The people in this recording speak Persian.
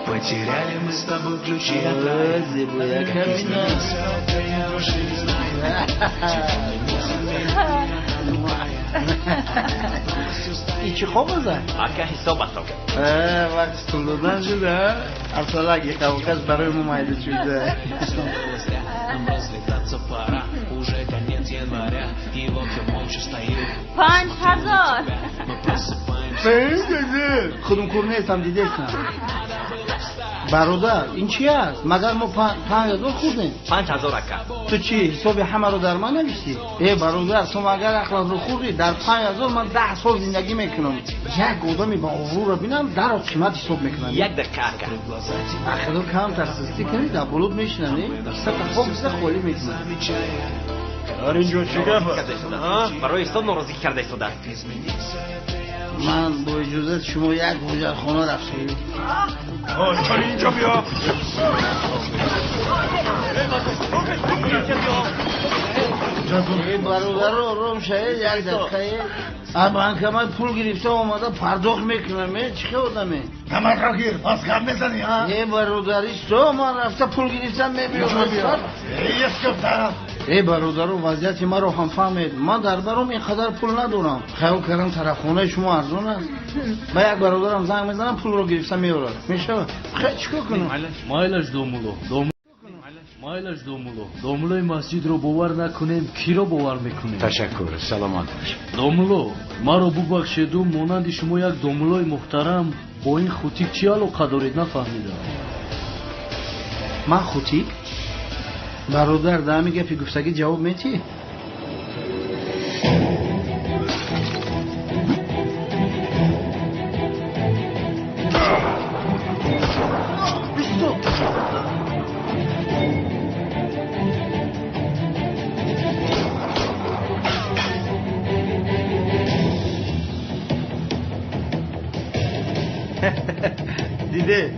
Потеряли мы с тобой ключи от рая. این چی خوب بزن؟ اگه حساب استم وقت استولدن شده اصلا اگه خوکس برای ما مایده شده Уже конец января, и волки молча стоит. 5000 خودم کور نیستم دیدیشم برادر این چی است؟ مگر ما 5000 خوردیم 5000 اکا تو چی حساب همه رو در من نوشتی؟ ای برادر تو مگر اخلاق رو خوردی در 5000 من 10 سال زندگی میکنم یک آدمی با غرور رو بینم در قیمت حساب میکنم یک دقیقه اکا اخلاق کم تخصیصی کنی در بلود میشننی سطح خوب سه خولی میکنم در اینجا چی گفت؟ برای حساب ناراضی کرده شده من با اجازه شما یک گوجر خانه رفتیم چون اینجا بیا برادر رو روم شاید یک دقیقه بانک من پول گرفته اومده پرداخت میکنم چی آدمه نمک گیر پس کم میزنی ها ای برادریست تو من رفته پول گرفتم میبیام ایست کم طرف ای برادر وضعیت ما رو هم فهمید من در برام اینقدر پول ندارم خیلی کردم طرف خونه شما ارزون است با یک برادرم زنگ میزنم پول رو گرفتم میبرد میشه خیلی چیکار کنم مایلش دومولوی مسجد رو باور نکنیم کی رو باور میکنیم تشکر سلامت باش دومولو ما رو ببخشیدم مانند شما یک دومولوی محترم با این خوتیک چی علاقه دارید نفهمیدم من خوتیک برادر در میگه پی گفتگی جواب میتی دیده